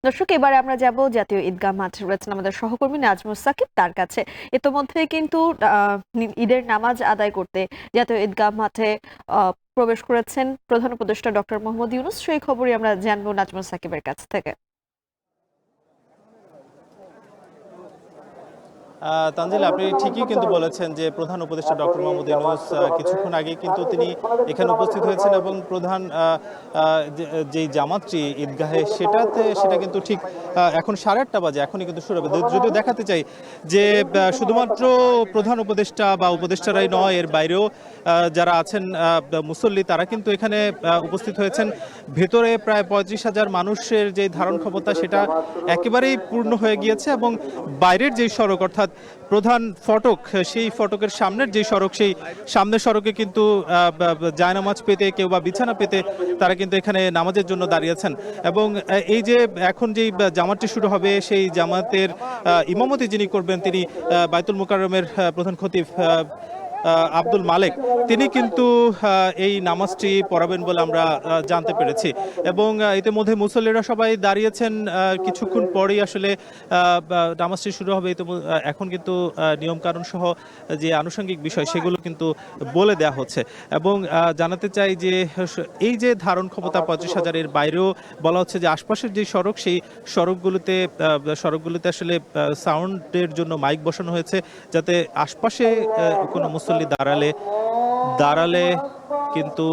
দর্শক, এবারে আমরা যাব জাতীয় ঈদগাহ মাঠে। রয়েছেন আমাদের সহকর্মী নাজমুস সাকিব, তার কাছে। ইতোমধ্যে কিন্তু ঈদের নামাজ আদায় করতে জাতীয় ঈদগাহ মাঠে প্রবেশ করেছেন প্রধান উপদেষ্টা ডক্টর মোহাম্মদ ইউনূস। সেই খবরই আমরা জানবো নাজমুস সাকিবের কাছ থেকে। তানজিল, আপনি ঠিকই কিন্তু বলেছেন যে প্রধান উপদেষ্টা ডক্টর মোহাম্মদ ইউনূস কিছুক্ষণ আগে কিন্তু তিনি এখানে উপস্থিত হয়েছেন এবং প্রধান যেই জামাতটি ঈদগাহে সেটা কিন্তু ঠিক এখন 8:30 বাজে, এখনই কিন্তু শুরু হবে। যদিও দেখাতে চাই যে শুধুমাত্র প্রধান উপদেষ্টা বা উপদেষ্টারাই নয়, এর বাইরেও যারা আছেন মুসল্লি, তারা কিন্তু এখানে উপস্থিত হয়েছেন। ভেতরে প্রায় 35,000 মানুষের যে ধারণ ক্ষমতা সেটা একেবারেই পূর্ণ হয়ে গিয়েছে এবং বাইরের যেই সড়ক, অর্থাৎ প্রধান ফটক, সেই ফটকের সামনের যে সড়ক, সেই সামনের সড়কে কিন্তু জায়নামাজ পেতে কেউ বা বিছানা পেতে তারা কিন্তু এখানে নামাজের জন্য দাঁড়িয়েছেন। এবং এই যে এখন যেই জামাতটি শুরু হবে, সেই জামাতের ইমামতি যিনি করবেন তিনি বায়তুল মুকাররমের প্রধান খতিব আব্দুল মালেক, তিনি কিন্তু এই নামাজটি পড়াবেন বলে আমরা জানতে পেরেছি। এবং ইতিমধ্যে মুসল্লিরা সবাই দাঁড়িয়েছেন। কিছুক্ষণ পরেই আসলে নামাজটি শুরু হবে। এখন কিন্তু নিয়মকানুন সহ যে আনুষঙ্গিক বিষয় সেগুলো কিন্তু বলে দেয়া হচ্ছে। এবং জানাতে চাই যে এই যে ধারণ ক্ষমতা 35,000, এর বাইরেও বলা হচ্ছে যে আশপাশের যে সড়ক, সেই সড়কগুলোতে আসলে সাউন্ডের জন্য মাইক বসানো হয়েছে, যাতে আশপাশে কোনো মুসল্লি দাঁড়ালে কিন্তু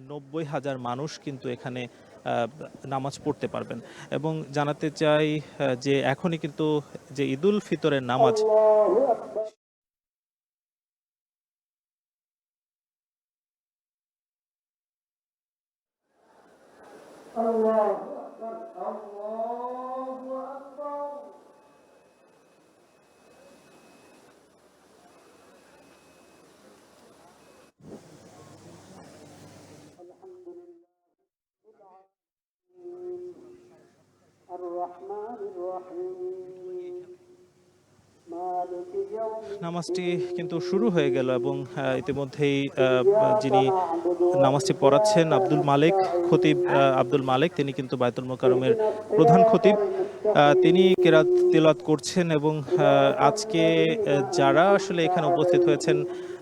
90,000 মানুষ কিন্তু এখানে নামাজ পড়তে পারবেন। এবং জানাতে চাই যে এখনই কিন্তু যে ঈদুল ফিতরের নামাজ, নামাজটি কিন্তু শুরু হয়ে গেল। এবং ইতিমধ্যেই যিনি নামাজটি পড়াচ্ছেন খতিব আব্দুল মালেক, তিনি কিন্তু বায়তুল মুকাররমের প্রধান খতিব। তিনি কেরাত তিলাওয়াত করছেন। এবং আজকে যারা আসলে এখানে উপস্থিত হয়েছেন,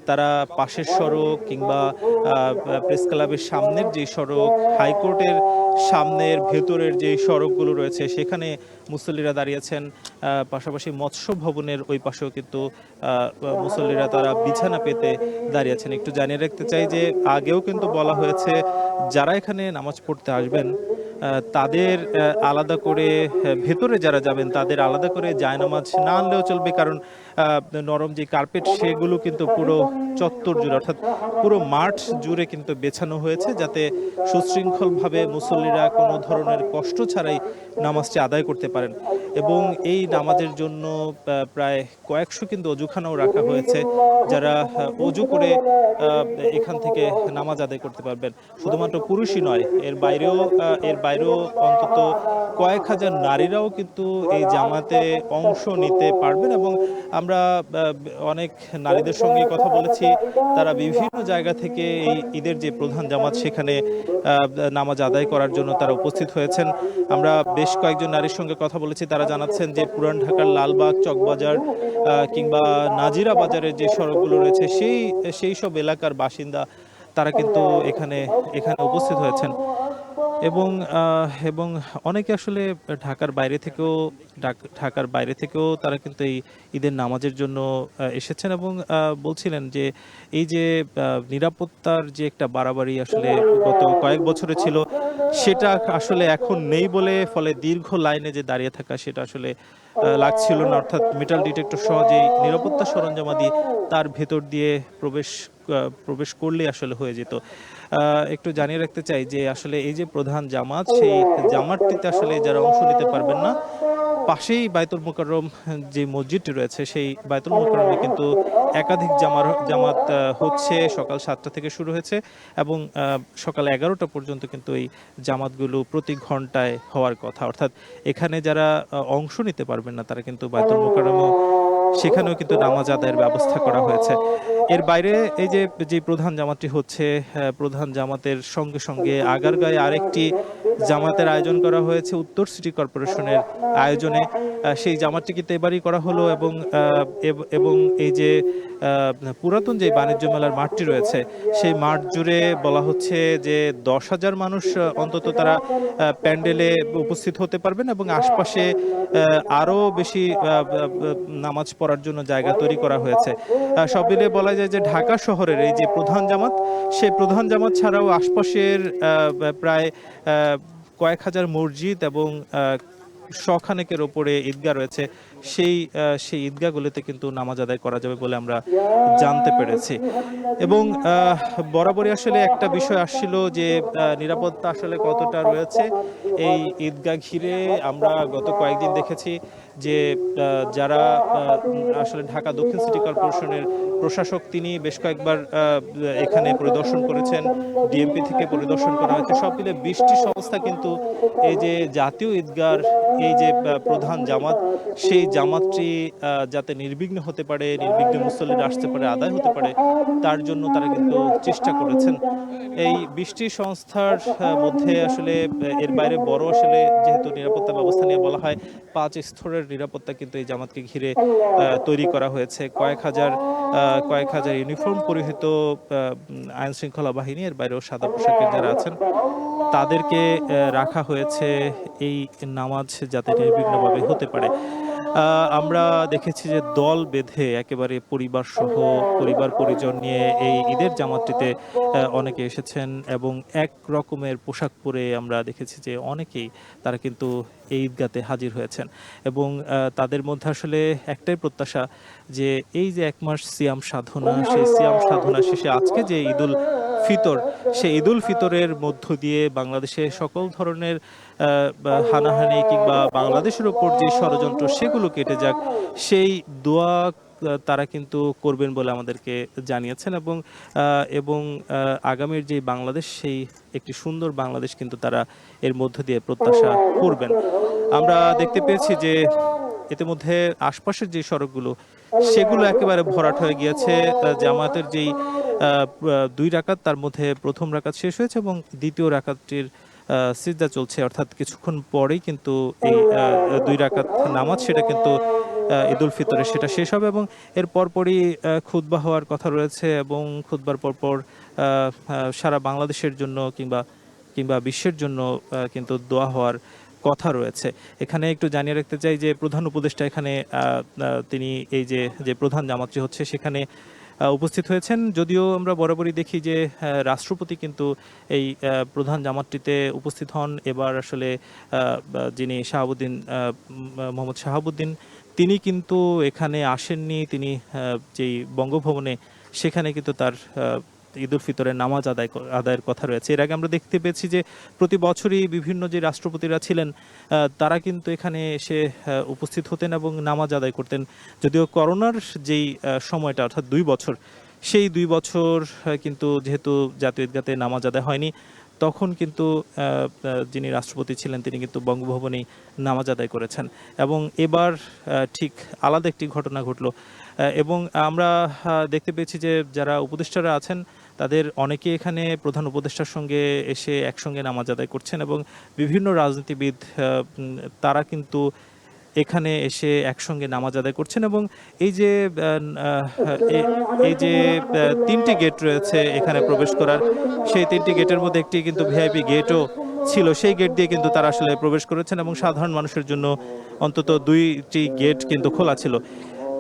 তারা পাশের সড়ক কিংবা প্রেস ক্লাবের সামনের যে সড়ক, হাইকোর্টের সামনের ভেতরের যে সড়কগুলো রয়েছে, সেখানে মুসল্লিরা দাঁড়িয়েছেন। পাশাপাশি মৎস্য ভবনের ওই পাশেও কিন্তু মুসল্লিরা তারা বিছানা পেতে দাঁড়িয়েছেন। একটু জানিয়ে রাখতে চাই যে আগেও কিন্তু বলা হয়েছে, যারা এখানে নামাজ পড়তে আসবেন তাদের আলাদা করে, ভেতরে যারা যাবেন তাদের আলাদা করে জায়নামাজ না আনলেও চলবে, কারণ নরম যে কার্পেট সেগুলো কিন্তু পুরো চত্বর জুড়ে, অর্থাৎ পুরো মাঠ জুড়ে কিন্তু বেছানো হয়েছে, যাতে সুশৃঙ্খলভাবে মুসল্লিরা কোনো ধরনের কষ্ট ছাড়াই নামাজটি আদায় করতে পারেন। এবং এই নামাজের জন্য প্রায় কয়েকশো কিন্তু অজুখানাও রাখা হয়েছে, যারা অজু করে এখান থেকে নামাজ আদায় করতে পারবেন। শুধুমাত্র পুরুষই নয়, এর বাইরেও অন্তত কয়েক হাজার নারীরাও কিন্তু এই জামাতে অংশ নিতে পারবেন। এবং আমরা অনেক নারীদের সঙ্গে কথা বলেছি, তারা বিভিন্ন জায়গা থেকে এই ঈদের যে প্রধান জামাত সেখানে নামাজ আদায় করার জন্য তারা উপস্থিত হয়েছেন। আমরা বেশ কয়েকজন নারীর সঙ্গে কথা বলেছি, তারা জানাচ্ছেন যে পুরান ঢাকার লালবাগ, চকবাজার কিংবা নাজিরা বাজারের যে সড়কগুলো রয়েছে, সেই সব এলাকার বাসিন্দা তারা কিন্তু এখানে এখানে উপস্থিত হয়েছেন। এবং এবং অনেকে আসলে ঢাকার বাইরে থেকেও তারা কিন্তু এই ঈদের নামাজের জন্য এসেছেন। এবং বলছিলেন যে এই যে নিরাপত্তার যে একটা বাড়াবাড়ি আসলে গত কয়েক বছরে ছিল, সেটা আসলে এখন নেই বলে, ফলে দীর্ঘ লাইনে যে দাঁড়িয়ে থাকা সেটা আসলে লাগছিল না। অর্থাৎ মেটাল ডিটেক্টর সহ যে নিরাপত্তা সরঞ্জামাদি, তার ভেতর দিয়ে প্রবেশ করলেই আসলে হয়ে যেত। একটু জানিয়ে রাখতে চাই যে আসলে এই যে প্রধান জামাত, সেই জামাতটিতে আসলে যারা অংশ নিতে পারবেন না, পাশেই বায়তুল মুকাররম যে মসজিদটি রয়েছে, সেই বায়তুল মুকাররমে কিন্তু একাধিক জামাত হচ্ছে। সকাল 7টা থেকে শুরু হয়েছে এবং সকাল 11টা পর্যন্ত কিন্তু এই জামাতগুলো প্রতি ঘন্টায় হওয়ার কথা। অর্থাৎ এখানে যারা অংশ নিতে পারবেন না, তারা কিন্তু বায়তুল মুকাররমেও সেখানেও কিন্তু নামাজ আদায়ের ব্যবস্থা করা হয়েছে। এর বাইরে এই যে যে প্রধান জামাতটি হচ্ছে, প্রধান জামাতের সঙ্গে সঙ্গে আগারগাঁয়ে আরেকটি জামাতের আয়োজন করা হয়েছে উত্তর সিটি কর্পোরেশনের আয়োজনে। সেই জামাতটি কিন্তু এবারই করা হলো এবং এবং এই যে পুরাতন যে বাণিজ্য মেলার মাঠটি রয়েছে সেই মাঠ জুড়ে বলা হচ্ছে যে 10,000 মানুষ অন্তত তারা প্যান্ডেলে উপস্থিত হতে পারবেন এবং আশপাশে আরো বেশি নামাজ পড়ার জন্য জায়গা তৈরি করা হয়েছে। সব মিলিয়ে বলা যায় যে ঢাকা শহরের এই যে প্রধান জামাত, সেই প্রধান জামাত ছাড়াও আশপাশের প্রায় কয়েক হাজার মসজিদ এবং শখানেকের ওপরে ঈদগাহ রয়েছে, সেই ঈদগাহগুলোতে কিন্তু নামাজ আদায় করা যাবে বলে আমরা জানতে পেরেছি। এবং বরাবরই আসলে একটা বিষয় আসছিল যে নিরাপত্তা আসলে কতটা রয়েছে এই ঈদগাহ ঘিরে। আমরা গত কয়েকদিন দেখেছি যে যারা আসলে ঢাকা দক্ষিণ সিটি কর্পোরেশনের প্রশাসক তিনি বেশ কয়েকবার এখানে পরিদর্শন করেছেন, ডিএমপি থেকে পরিদর্শন করা হয়েছে। সব মিলে 20টি সংস্থা কিন্তু এই যে জাতীয় ঈদগাহর এই যে প্রধান জামাত, সেই জামাতটি যাতে নির্বিঘ্ন হতে পারে, নির্বিঘ্নে মুসল্লিরা আসতে পারে, আদায় হতে পারে, তার জন্য তারা কিন্তু চেষ্টা করেছেন। এই 20টি সংস্থার মধ্যে আসলে এর বাইরে বড় আসলে যেহেতু নিরাপত্তা ব্যবস্থা নিয়ে বলা হয়, 5 স্তরের নিরাপত্তা কিন্তু এই জামাতকে ঘিরে তৈরি করা হয়েছে। কয়েক হাজার ইউনিফর্ম পরিহিত আইন শৃঙ্খলা বাহিনী, এর বাইরেও সাদা পোশাকের যারা আছেন তাদেরকে রাখা হয়েছে এই নামাজ যাতে নির্বিঘ্নভাবে হতে পারে। আমরা দেখেছি যে দল বেঁধে একেবারে পরিবার পরিজন নিয়ে এই ঈদের জামাতটিতে অনেকে এসেছেন এবং এক রকমের পোশাক পরে আমরা দেখেছি যে অনেকেই তারা কিন্তু এই ঈদগাতে হাজির হয়েছেন এবং তাদের মধ্যে আসলে একটাই প্রত্যাশা যে এই যে 1 মাস সিয়াম সাধনা, সেই সিয়াম সাধনা শেষে আজকে যে ঈদুল ফিতর, সেই ঈদুল ফিতরের মধ্য দিয়ে বাংলাদেশে সকল ধরনের হানাহানি কিংবা বাংলাদেশের উপর যে ষড়যন্ত্র সেগুলো কেটে যাক, সেই দোয়া তারা কিন্তু করবেন বলে আমাদেরকে জানিয়েছেন এবং আগামীর যে বাংলাদেশ, সেই একটি সুন্দর বাংলাদেশ কিন্তু তারা এর মধ্য দিয়ে প্রত্যাশা করবেন। আমরা দেখতে পেয়েছি যে ইতিমধ্যে আশপাশের যে সড়কগুলো সেগুলো একেবারে ভরাট হয়ে গিয়েছে। জামাতের যেই 2 রাকাত, তার মধ্যে প্রথম রাকাত শেষ হয়েছে এবং দ্বিতীয় রাকাতটির সিজদা চলছে, অর্থাৎ কিছুক্ষণ পরেই কিন্তু এই 2 রাকাত নামাজ সেটা কিন্তু ঈদুল ফিতরে সেটা শেষ হবে এবং এর পরপরই খুতবা হওয়ার কথা রয়েছে এবং খুতবার পরপর সারা বাংলাদেশের জন্য কিংবা বিশ্বের জন্য কিন্তু দোয়া হওয়ার কথা রয়েছে। এখানে একটু জানিয়ে রাখতে চাই যে প্রধান উপদেষ্টা এখানে তিনি এই যে প্রধান জামাতটি হচ্ছে সেখানে উপস্থিত হয়েছেন। যদিও আমরা বরাবরই দেখি যে রাষ্ট্রপতি কিন্তু এই প্রধান জামাতটিতে উপস্থিত হন। এবার আসলে যিনি মোহাম্মদ শাহাবুদ্দিন, তিনি কিন্তু এখানে আসেননি। তিনি যেই বঙ্গভবনে, সেখানে কিন্তু তার ঈদুল ফিতরের নামাজ আদায়ের কথা রয়েছে। এর আগে আমরা দেখতে পেয়েছি যে প্রতি বছরই বিভিন্ন যে রাষ্ট্রপতিরা ছিলেন তারা কিন্তু এখানে এসে উপস্থিত হতেন এবং নামাজ আদায় করতেন। যদিও করোনার যেই সময়টা, অর্থাৎ 2 বছর, সেই 2 বছর কিন্তু যেহেতু জাতীয় ঈদগাতে নামাজ আদায় হয়নি, তখন কিন্তু যিনি রাষ্ট্রপতি ছিলেন তিনি কিন্তু বঙ্গভবনেই নামাজ আদায় করেছেন এবং এবার ঠিক আলাদা একটি ঘটনা ঘটলো এবং আমরা দেখতে পেয়েছি যে যারা উপদেষ্টারা আছেন তাদের অনেকে এখানে প্রধান উপদেষ্টার সঙ্গে এসে একসঙ্গে নামাজ আদায় করছেন এবং বিভিন্ন রাজনীতিবিদ তারা কিন্তু এখানে এসে একসঙ্গে নামাজ আদায় করছেন এবং এই যে 3টি গেট রয়েছে এখানে প্রবেশ করার, সেই 3টি গেটের মধ্যে একটি কিন্তু ভিআইপি গেটও ছিল। সেই গেট দিয়ে কিন্তু তারা আসলে প্রবেশ করেছেন এবং সাধারণ মানুষের জন্য অন্তত 2টি গেট কিন্তু খোলা ছিল।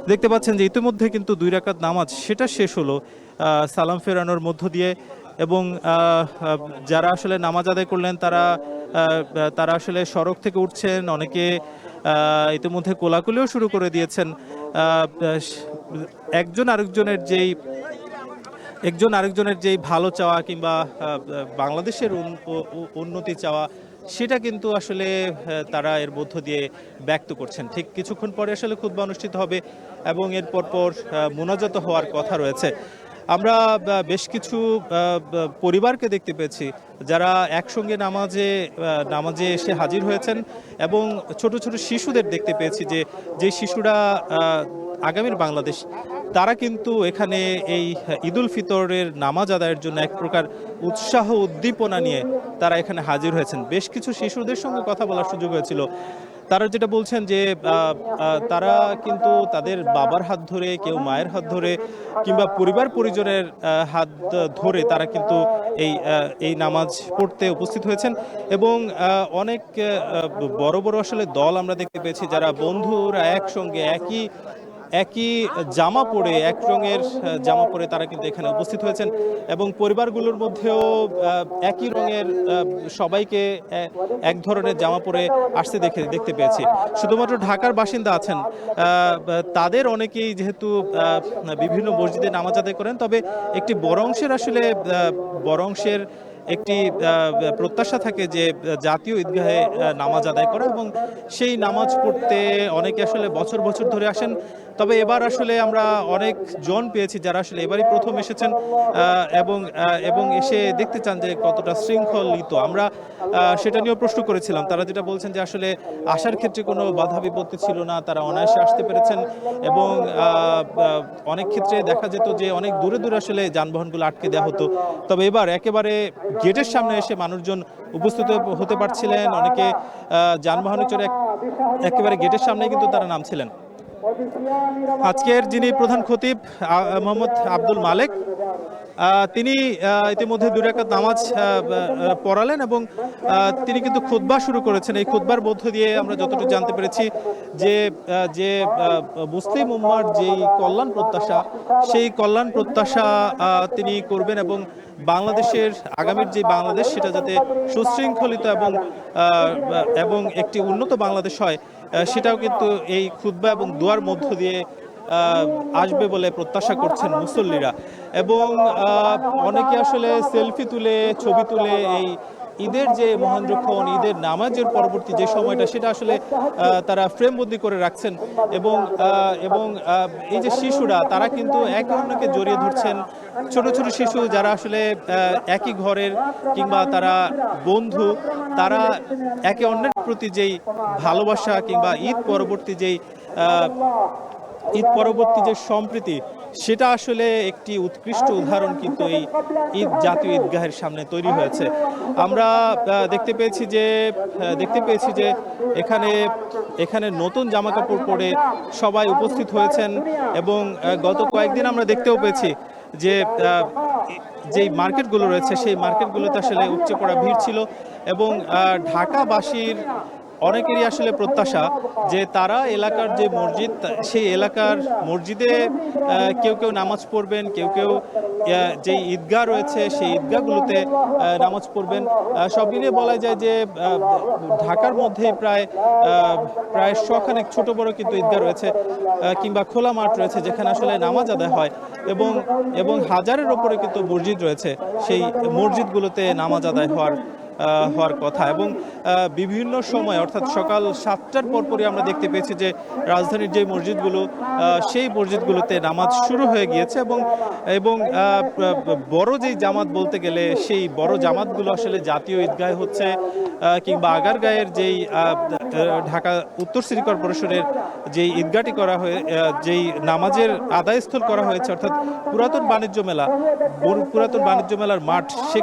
দেখতে পাচ্ছেন যে ইতিমধ্যে কিন্তু 2 রাকাত নামাজ সেটা শেষ হলো সালাম ফেরানোর মধ্য দিয়ে এবং যারা আসলে নামাজ আদায় করলেন তারা আসলে সড়ক থেকে উঠছেন, অনেকে ইতিমধ্যে কোলাকুলিও শুরু করে দিয়েছেন। একজন আরেকজনের যেই ভালো চাওয়া কিংবা বাংলাদেশের উন্নতি চাওয়া, সেটা কিন্তু আসলে তারা এর মধ্য দিয়ে ব্যক্ত করছেন। ঠিক কিছুক্ষণ পরে আসলে খুতবা অনুষ্ঠিত হবে এবং এর পরপর মোনাজাত হওয়ার কথা রয়েছে। আমরা বেশ কিছু পরিবারকে দেখতে পেয়েছি যারা একসঙ্গে নামাজে এসে হাজির হয়েছেন এবং ছোট ছোট শিশুদের দেখতে পেয়েছি যে শিশুরা আগামীর বাংলাদেশ তারা কিন্তু এখানে এই ঈদুল ফিতরের নামাজ আদায়ের জন্য এক প্রকার উৎসাহ উদ্দীপনা নিয়ে তারা এখানে হাজির হয়েছেন। বেশ কিছু শিশুদের সঙ্গে কথা বলার সুযোগ হয়েছিল। তারা যেটা বলছেন যে তারা কিন্তু তাদের বাবার হাত ধরে, কেউ মায়ের হাত ধরে কিংবা পরিবার পরিজনের হাত ধরে তারা কিন্তু এই নামাজ পড়তে উপস্থিত হয়েছেন এবং অনেক বড় বড় আসলে দল আমরা দেখতে পেয়েছি, যারা বন্ধুরা একসঙ্গে একই জামা পরে, এক রঙের জামা পরে তারা কিন্তু এখানে উপস্থিত হয়েছেন এবং পরিবারগুলোর মধ্যেও একই রঙের সবাইকে এক ধরনের জামা পরে আসতে দেখতে পেয়েছি। শুধুমাত্র ঢাকার বাসিন্দা আছেন, তাদের অনেকেই যেহেতু বিভিন্ন মসজিদে নামাজ আদায় করেন, তবে একটি বড় অংশের আসলে বড় অংশের একটি প্রত্যাশা থাকে যে জাতীয় ঈদগাহে নামাজ আদায় করা এবং সেই নামাজ পড়তে অনেকে আসলে বছর বছর ধরে আসেন। তবে এবার আসলে আমরা অনেক জন পেয়েছি যারা আসলে এবারই প্রথম এসেছেন এবং এসে দেখতে চান যে কতটা শৃঙ্খলিত। আমরা সেটা নিয়েও প্রশ্ন করেছিলাম। তারা যেটা বলছেন যে আসলে আসার ক্ষেত্রে কোনো বাধা বিপত্তি ছিল না, তারা অনায়াসে আসতে পেরেছেন এবং অনেক ক্ষেত্রে দেখা যেত যে অনেক দূরে দূরে আসলে যানবাহনগুলো আটকে দেওয়া হতো। তবে এবার একেবারে গেটের সামনে এসে মানুষজন উপস্থিত হতে পারছিলেন। অনেকে যানবাহনে চড়ে একেবারে গেটের সামনে কিন্তু তারা নামছিলেন। আজকের যিনি প্রধান খতিব মোহাম্মদ আব্দুল মালেক, তিনি ইতিমধ্যে 2 রাকাত নামাজ পড়ালেন এবং তিনি কিন্তু খুতবা শুরু করেছেন। এই খুতবার মধ্য দিয়ে আমরা যতটুকু জানতে পেরেছি যে মুসলিম উম্মার যেই কল্যাণ প্রত্যাশা, সেই কল্যাণ প্রত্যাশা তিনি করবেন এবং বাংলাদেশের আগামীর যে বাংলাদেশ সেটা যাতে সুশৃঙ্খলিত এবং একটি উন্নত বাংলাদেশ হয়, সেটাও কিন্তু এই খুতবা এবং দোয়ার মধ্য দিয়ে আসবে বলে প্রত্যাশা করছেন মুসল্লিরা। এবং অনেকে আসলে সেলফি তুলে, ছবি তুলে এই ঈদের যে মহেন্দ্রক্ষণ, ঈদের নামাজের পরবর্তী যে সময়টা, সেটা আসলে তারা ফ্রেমবন্দি করে রাখছেন এবং এই যে শিশুরা, তারা কিন্তু একে অন্যকে জড়িয়ে ধরছেন। ছোট ছোট শিশু যারা আসলে একই ঘরের কিংবা তারা বন্ধু, তারা একে অন্যের প্রতি যেই ভালোবাসা কিংবা ঈদ পরবর্তী যে সম্প্রীতি, সেটা আসলে একটি উৎকৃষ্ট উদাহরণ কিন্তু এই জাতীয় ঈদগাহের সামনে তৈরি হয়েছে। আমরা দেখতে পেয়েছি যে এখানে নতুন জামা কাপড় পরে সবাই উপস্থিত হয়েছেন এবং গত কয়েকদিন আমরা দেখতেও পেয়েছি যে যেই মার্কেটগুলো রয়েছে, সেই মার্কেটগুলোতে আসলে উপচে পড়া ভিড় ছিল এবং ঢাকাবাসীর অনেকেরই আসলে প্রত্যাশা যে তারা এলাকার যে মসজিদ, সেই এলাকার মসজিদে কেউ কেউ নামাজ পড়বেন, কেউ যে ঈদগাহ রয়েছে সেই ঈদগাহগুলোতে নামাজ পড়বেন। সব মিলিয়ে বলা যায় যে ঢাকার মধ্যে প্রায় 100খানেক ছোট বড় কিন্তু ঈদগাহ রয়েছে কিংবা খোলা মাঠ রয়েছে যেখানে আসলে নামাজ আদায় হয় এবং হাজারের ওপরে কিন্তু মসজিদ রয়েছে, সেই মসজিদগুলোতে নামাজ আদায় হওয়ার কথা। এবং বিভিন্ন সময় অর্থাৎ সকাল 7টার পরপরই আমরা দেখতে পেয়েছি যে রাজধানীর যে মসজিদগুলো, সেই মসজিদগুলোতে নামাজ শুরু হয়ে গিয়েছে এবং বড় যেই জামাত বলতে গেলে সেই বড় জামাতগুলো আসলে জাতীয় ঈদগাহে হচ্ছে কিংবা আগারগাঁয়ের যেই ঢাকা উত্তর সিটি কর্পোরেশনের যেই ঈদগাহটি করা হয়ে যেই নামাজের আদায়স্থল করা হয়েছে, অর্থাৎ পুরাতন বাণিজ্য মেলার মাঠ,